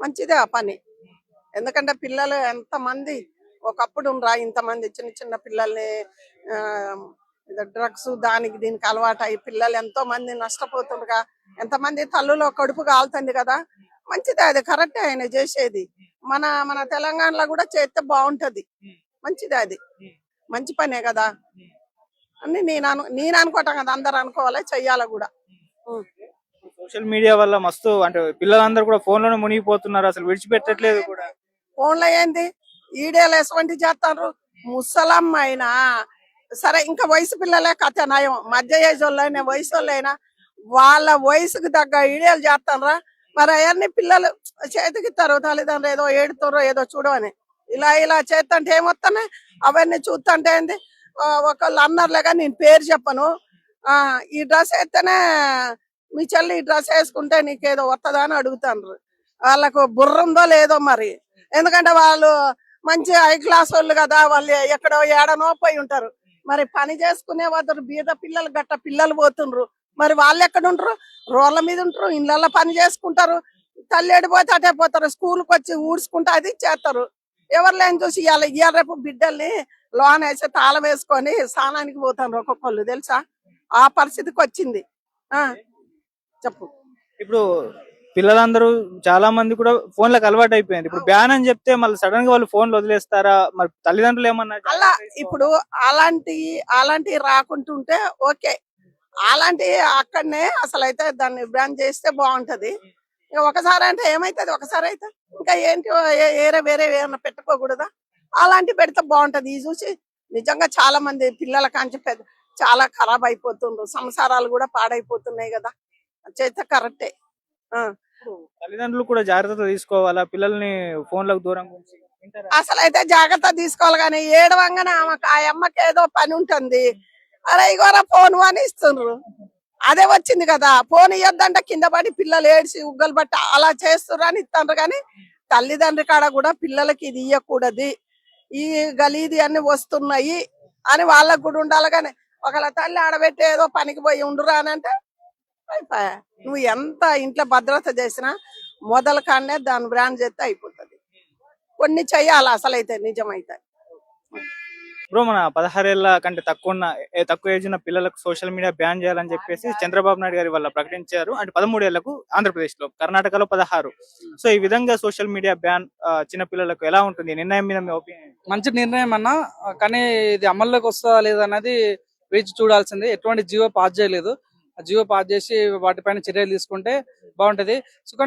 మంచిదే ఆ పని. ఎందుకంటే పిల్లలు ఎంతమంది ఒకప్పుడు ఇంతమంది చిన్న చిన్న పిల్లల్ని డ్రగ్స్ దానికి దీనికి అలవాటు అయ్యి పిల్లలు ఎంతో మంది నష్టపోతుండగా ఎంతమంది తల్లులో కడుపు కాలుతుంది కదా. మంచిదే, అది కరెక్టే ఆయన చేసేది. మన మన తెలంగాణలో కూడా చేస్తే బాగుంటది. మంచిదే, అది మంచి పనే కదా అని నేను అనుకోవటం కదా, అందరు అనుకోవాలి, చెయ్యాలి కూడా. సోషల్ మీడియా వల్ల మస్తు అంటే పిల్లలందరూ కూడా ఫోన్ లోనే మునిగిపోతున్నారు, అసలు విడిచిపెట్టట్లేదు కూడా. ఫోన్లో ఏంది ఈడేలు ఎటువంటి చేస్తారు. ముసలమ్మైనా సరే, ఇంకా వయసు పిల్లలే కథ నయం. మధ్య ఏజ్ వాళ్ళైనా వయసు వాళ్ళైనా వాళ్ళ వయసుకు తగ్గ ఈడేలు చేస్తారా. మరి అవన్నీ పిల్లలు చేతికిస్తారు, తల్లిదండ్రులు ఏదో ఏడుతారో ఏదో చూడమని ఇలా ఇలా చేస్తుంటే ఏమొస్తున్నాయి. అవన్నీ చూస్తుంటే ఏంది, ఒకళ్ళు అన్నారులేగా, నేను పేరు చెప్పను, ఈ డ్రెస్ వేస్తేనే మీ చెల్లి ఈ డ్రెస్ వేసుకుంటే నీకేదో వస్తుందా అని అడుగుతాండ్రు. వాళ్ళకు బుర్ర ఉందో లేదో మరి. ఎందుకంటే వాళ్ళు మంచి హై క్లాస్ వాళ్ళు కదా, వాళ్ళు ఎక్కడో ఏడనో పోయి ఉంటారు. మరి పని చేసుకునే వాళ్ళు బీద పిల్లలు గట్ట పిల్లలు పోతుండ్రు. మరి వాళ్ళు ఎక్కడ ఉంటారు, రోడ్ల మీద ఉంటారు, ఇళ్ళల్లో పని చేసుకుంటారు. తల్లి ఎడిపోతే అటే పోతారు, స్కూల్కి వచ్చి ఊడ్చుకుంటా అది చేస్తారు. ఎవరు లేని చూసి ఇవాళ రేపు బిడ్డల్ని లోన్ వేసి తాళం వేసుకొని స్నానానికి పోతారు ఒక్కొక్కళ్ళు, తెలుసా. ఆ పరిస్థితికి వచ్చింది. చెప్పు. ఇప్పుడు పిల్లలందరూ చాలా మంది కూడా ఫోన్లకు అలవాటు అయిపోయింది. ఇప్పుడు బ్యాన్ అని చెప్తే మళ్ళీ సడన్ గా వాళ్ళు ఫోన్లు వదిలేస్తారా, మరి తల్లిదండ్రులు ఏమన్నా అలా ఇప్పుడు అలాంటి రాకుంటుంటే ఓకే. అలాంటి అక్కడనే అసలు అయితే దాన్ని బ్యాన్ చేస్తే బాగుంటది. ఒకసారి అంటే ఏమైతుంది, ఒకసారి అయితే ఇంకా ఏంటి వేరే ఏమన్నా పెట్టుకోకూడదా. అలాంటి పెడితే బాగుంటది. ఇది చూసి నిజంగా చాలా మంది పిల్లల కాంచి చాలా ఖరాబ్ అయిపోతుండ్రు, సంసారాలు కూడా పాడైపోతున్నాయి కదా. చేస్తే కరెక్టే. తల్లిదండ్రులు కూడా జాగ్రత్త తీసుకోవాలా పిల్లల్ని ఫోన్లకు దూరం ఉంచి? అసలు అయితే జాగ్రత్త తీసుకోవాలి, కానీ ఏడవంగానే ఆమెకు ఆ అమ్మకి ఏదో పని ఉంటుంది. అరే ఇగోరా ఫోన్ అని ఇస్తుండ్రు. అదే వచ్చింది కదా, ఫోన్ ఇవ్వద్దంటే కింద పడి పిల్లలు ఏడ్చి ఉగ్గలు బట్టి అలా చేస్తుర్రు అని ఇస్తుండ్రు. కానీ తల్లిదండ్రి కాడ కూడా పిల్లలకి ఇది ఇవ్వకూడదు, ఈ గలీది అన్ని వస్తున్నాయి అని వాళ్ళకు కూడా ఉండాలి. కానీ ఒకళ్ళ తల్లి ఆడబెట్టి ఏదో పనికి పోయి ఉండురా అని అంటే అయిపోయా. నువ్వు ఎంత ఇంట్లో భద్రత చేసినా మొదల కాడనే దాని బ్రాండ్ చేస్తే అయిపోతుంది. కొన్ని చెయ్యాలి అసలైతే, నిజమైతే. ఇప్పుడు మన 16 ఏళ్ల కంటే తక్కువ ఏజ్ ఉన్న పిల్లలకు సోషల్ మీడియా బ్యాన్ చేయాలని చెప్పేసి చంద్రబాబు నాయుడు గారి వల్ల ప్రకటించారు. అంటే 13 ఏళ్లకు ఆంధ్రప్రదేశ్ లో, కర్ణాటకలో 16. సో ఈ విధంగా సోషల్ మీడియా బ్యాన్ చిన్న పిల్లలకు ఎలా ఉంటుంది? నిర్ణయం మీద మీ ఒపీనియన్? మంచి నిర్ణయం అన్నా, కానీ ఇది అమల్లోకి వస్తుందా లేదన్నది వేచి చూడాల్సిందే. ఎటువంటి జీవో పాస్ చేయలేదు. ఆ జీవో పాస్ చేసి వాటిపైన చర్యలు తీసుకుంటే బాగుంటది.